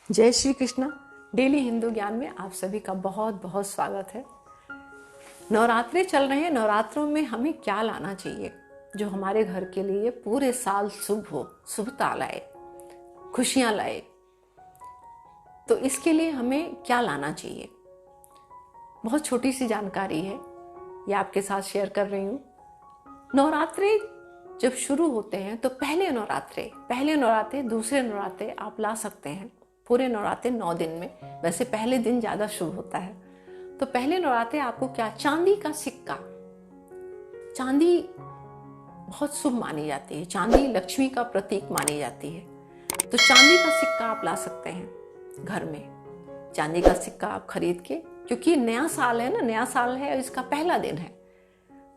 जय श्री कृष्णा। डेली हिंदू ज्ञान में आप सभी का बहुत बहुत स्वागत है। नवरात्रे चल रहे हैं। नवरात्रों में हमें क्या लाना चाहिए जो हमारे घर के लिए पूरे साल शुभ हो, शुभता लाए, खुशियां लाए। तो इसके लिए हमें क्या लाना चाहिए, बहुत छोटी सी जानकारी है, ये आपके साथ शेयर कर रही हूँ। नवरात्रे जब शुरू होते हैं तो पहले नवरात्रे दूसरे नवरात्रे आप ला सकते हैं। पूरे नवरात्रे 9 दिन में, वैसे पहले दिन ज़्यादा शुभ होता है। तो पहले नवरात्रे आपको क्या, चांदी का सिक्का। चांदी बहुत शुभ मानी जाती है, चांदी लक्ष्मी का प्रतीक मानी जाती है। तो चांदी का सिक्का आप ला सकते हैं घर में। चांदी का सिक्का आप खरीद के, क्योंकि नया साल है ना, नया साल है और इसका पहला दिन है।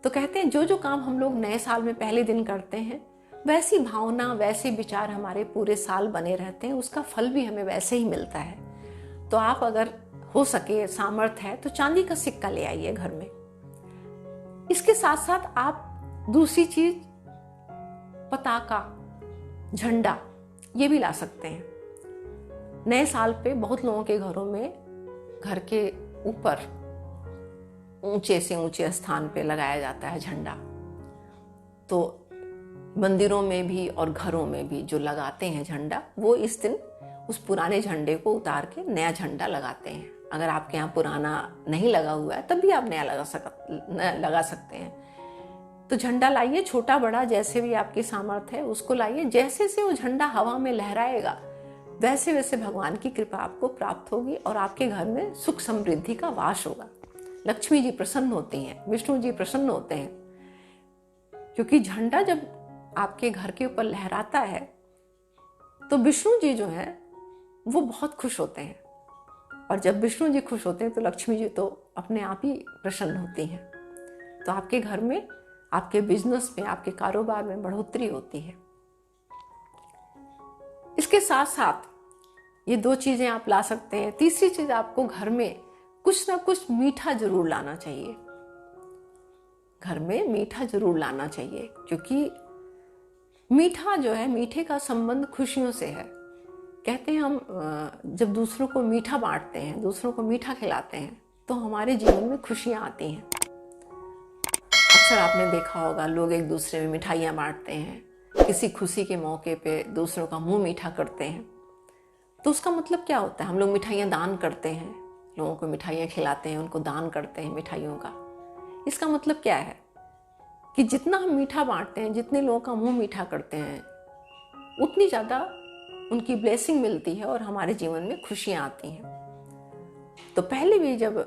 तो कहते हैं जो जो काम हम लोग नए साल में पहले दिन करते हैं, वैसी भावना, वैसे विचार हमारे पूरे साल बने रहते हैं, उसका फल भी हमें वैसे ही मिलता है। तो आप अगर हो सके, सामर्थ्य है, तो चांदी का सिक्का ले आइए घर में। इसके साथ साथ आप दूसरी चीज, पताका, झंडा, ये भी ला सकते हैं। नए साल पे बहुत लोगों के घरों में घर के ऊपर ऊंचे से ऊंचे स्थान पे लगाया जाता है झंडा। तो मंदिरों में भी और घरों में भी जो लगाते हैं झंडा, वो इस दिन उस पुराने झंडे को उतार के नया झंडा लगाते हैं। अगर आपके यहाँ पुराना नहीं लगा हुआ है तब भी आप नया लगा सकते हैं। तो झंडा लाइए, छोटा बड़ा जैसे भी आपकी सामर्थ्य है उसको लाइए। जैसे से वो झंडा हवा में लहराएगा वैसे वैसे भगवान की कृपा आपको प्राप्त होगी और आपके घर में सुख समृद्धि का वास होगा। लक्ष्मी जी प्रसन्न होती हैं, विष्णु जी प्रसन्न होते हैं, क्योंकि झंडा जब आपके घर के ऊपर लहराता है तो विष्णु जी जो है वो बहुत खुश होते हैं। और जब विष्णु जी खुश होते हैं तो लक्ष्मी जी तो अपने आप ही प्रसन्न होती हैं। तो आपके घर में, आपके बिजनेस में, आपके कारोबार में बढ़ोतरी होती है। इसके साथ साथ ये 2 चीजें आप ला सकते हैं। तीसरी चीज, आपको घर में कुछ ना कुछ मीठा जरूर लाना चाहिए। घर में मीठा जरूर लाना चाहिए, क्योंकि मीठा जो है, मीठे का संबंध खुशियों से है। कहते हैं हम जब दूसरों को मीठा बांटते हैं, दूसरों को मीठा खिलाते हैं, तो हमारे जीवन में खुशियां आती हैं। अक्सर आपने देखा होगा लोग एक दूसरे में मिठाइयाँ बांटते हैं, किसी खुशी के मौके पे दूसरों का मुंह मीठा करते हैं। तो उसका मतलब क्या होता है? हम लोग मिठाइयाँ दान करते हैं, लोगों को मिठाइयाँ खिलाते हैं, उनको दान करते हैं मिठाइयों का। इसका मतलब क्या है कि जितना हम मीठा बांटते हैं, जितने लोगों का मुंह मीठा करते हैं, उतनी ज़्यादा उनकी ब्लेसिंग मिलती है और हमारे जीवन में खुशियाँ आती हैं। तो पहले भी जब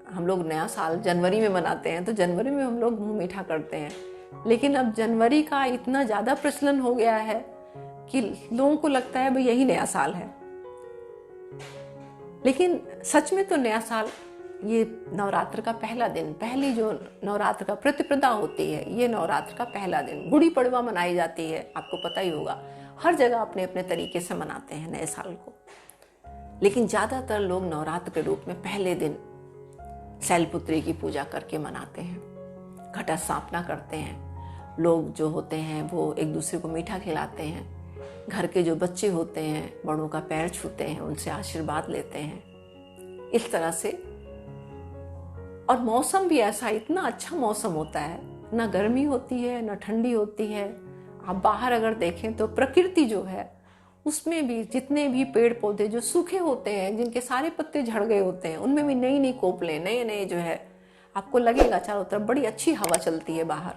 हम लोग नया साल जनवरी में मनाते हैं तो जनवरी में हम लोग मुंह मीठा करते हैं, लेकिन अब जनवरी का इतना ज़्यादा प्रचलन हो गया है कि लोगों को लगता है भाई यही नया साल है। लेकिन सच में तो नया साल ये नवरात्र का पहला दिन, पहली जो नवरात्र का प्रतिपदा होती है, ये नवरात्र का पहला दिन। गुड़ी पड़वा मनाई जाती है, आपको पता ही होगा। हर जगह अपने अपने तरीके से मनाते हैं नए साल को, लेकिन ज्यादातर लोग नवरात्र के रूप में पहले दिन शैलपुत्री की पूजा करके मनाते हैं, घटा स्थापना करते हैं। लोग जो होते हैं वो एक दूसरे को मीठा खिलाते हैं, घर के जो बच्चे होते हैं बड़ों का पैर छूते हैं, उनसे आशीर्वाद लेते हैं, इस तरह से। और मौसम भी ऐसा, इतना अच्छा मौसम होता है, ना गर्मी होती है ना ठंडी होती है। आप बाहर अगर देखें तो प्रकृति जो है उसमें भी जितने भी पेड़ पौधे जो सूखे होते हैं, जिनके सारे पत्ते झड़ गए होते हैं, उनमें भी नई नई कोपलें, नए नए जो है, आपको लगेगा चारों तरफ बड़ी अच्छी हवा चलती है, बाहर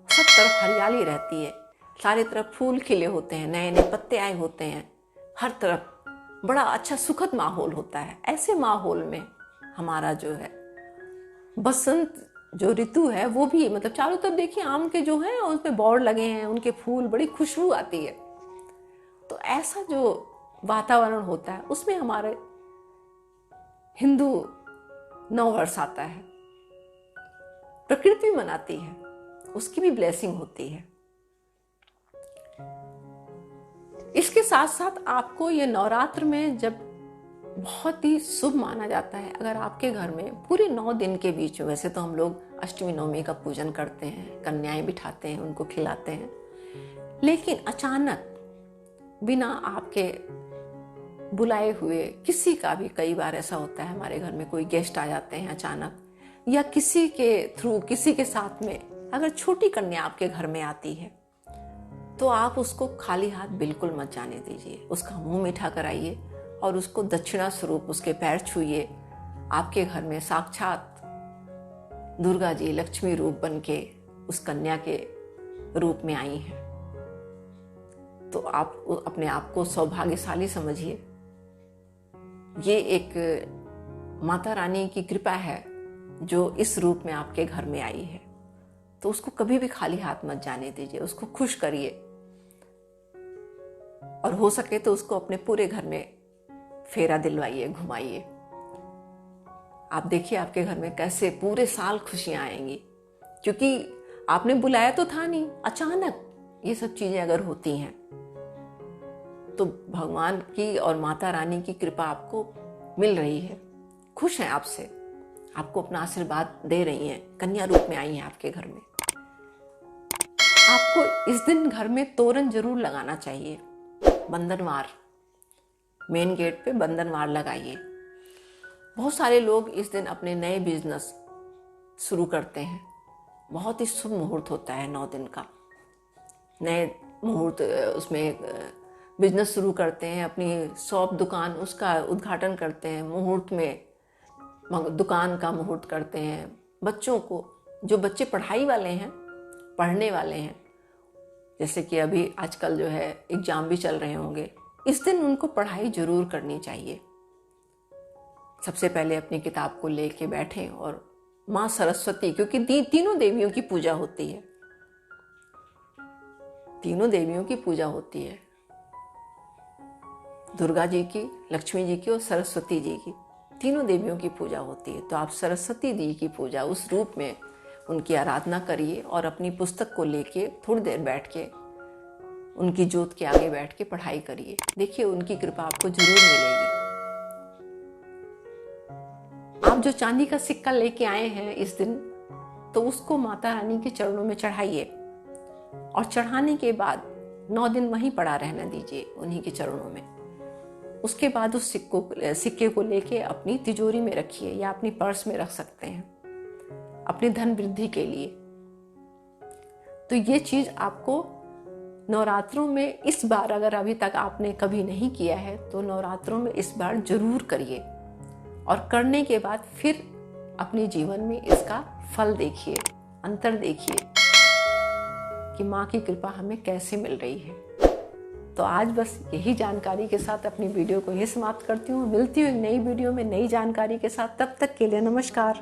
सब तरफ हरियाली रहती है, सारे तरफ फूल खिले होते हैं, नए नए पत्ते आए होते हैं, हर तरफ बड़ा अच्छा सुखद माहौल होता है। ऐसे माहौल में हमारा जो है बसंत जो ऋतु है वो भी, मतलब चारों तरफ देखिए आम के जो हैं उसमें बौर लगे हैं, उनके फूल, बड़ी खुशबू आती है। तो ऐसा जो वातावरण होता है उसमें हमारे हिंदू नववर्ष आता है, प्रकृति मनाती है, उसकी भी ब्लेसिंग होती है। इसके साथ साथ आपको ये नवरात्र में जब बहुत ही शुभ माना जाता है, अगर आपके घर में पूरे 9 दिन के बीच में, वैसे तो हम लोग अष्टमी नवमी का पूजन करते हैं, कन्याएं बिठाते हैं, उनको खिलाते हैं, लेकिन अचानक बिना आपके बुलाए हुए किसी का भी, कई बार ऐसा होता है हमारे घर में कोई गेस्ट आ जाते हैं अचानक, या किसी के थ्रू, किसी के साथ में अगर छोटी कन्या आपके घर में आती है तो आप उसको खाली हाथ बिल्कुल मत जाने दीजिए। उसका मुंह मीठा कराइए और उसको दक्षिणा स्वरूप उसके पैर छूइए। आपके घर में साक्षात दुर्गा जी लक्ष्मी रूप बन के उस कन्या के रूप में आई हैं, तो आप अपने आप को सौभाग्यशाली समझिए। ये एक माता रानी की कृपा है जो इस रूप में आपके घर में आई है, तो उसको कभी भी खाली हाथ मत जाने दीजिए। उसको खुश करिए और हो सके तो उसको अपने पूरे घर में फेरा दिलवाइए, घुमाइए। आप देखिए आपके घर में कैसे पूरे साल खुशियां आएंगी, क्योंकि आपने बुलाया तो था नहीं, अचानक ये सब चीजें अगर होती हैं तो भगवान की और माता रानी की कृपा आपको मिल रही है, खुश हैं आपसे, आपको अपना आशीर्वाद दे रही हैं, कन्या रूप में आई हैं आपके घर में। आपको इस दिन घर में तोरण जरूर लगाना चाहिए, बंधनवार, मेन गेट पे बंधनवार लगाइए। बहुत सारे लोग इस दिन अपने नए बिजनेस शुरू करते हैं। बहुत ही शुभ मुहूर्त होता है 9 दिन का, नए मुहूर्त उसमें बिजनेस शुरू करते हैं, अपनी शॉप दुकान उसका उद्घाटन करते हैं, मुहूर्त में दुकान का मुहूर्त करते हैं। बच्चों को, जो बच्चे पढ़ाई वाले हैं, पढ़ने वाले हैं, जैसे कि अभी आजकल जो है एग्जाम भी चल रहे होंगे, इस दिन उनको पढ़ाई जरूर करनी चाहिए। सबसे पहले अपनी किताब को लेके बैठें और माँ सरस्वती, क्योंकि तीनों देवियों की पूजा होती है, तीनों देवियों की पूजा होती है, दुर्गा जी की, लक्ष्मी जी की और सरस्वती जी की, तीनों देवियों की पूजा होती है। तो आप सरस्वती जी की पूजा उस रूप में उनकी आराधना करिए और अपनी पुस्तक को लेके थोड़ी देर बैठ के उनकी ज्योत के आगे बैठ के पढ़ाई करिए। देखिए उनकी कृपा आपको जरूर मिलेगी। आप जो चांदी का सिक्का लेके आए हैं इस दिन, तो उसको माता रानी के चरणों में चढ़ाइए और चढ़ाने के बाद 9 दिन वहीं पड़ा रहने दीजिए उन्हीं के चरणों में। उसके बाद उस सिक्के को लेके अपनी तिजोरी में रखिए या अपनी पर्स में रख सकते हैं, अपनी धन वृद्धि के लिए। तो ये चीज आपको नवरात्रों में इस बार, अगर अभी तक आपने कभी नहीं किया है तो नवरात्रों में इस बार जरूर करिए, और करने के बाद फिर अपने जीवन में इसका फल देखिए, अंतर देखिए कि माँ की कृपा हमें कैसे मिल रही है। तो आज बस यही जानकारी के साथ अपनी वीडियो को ही समाप्त करती हूँ। मिलती हूँ एक नई वीडियो में नई जानकारी के साथ, तब तक के लिए नमस्कार।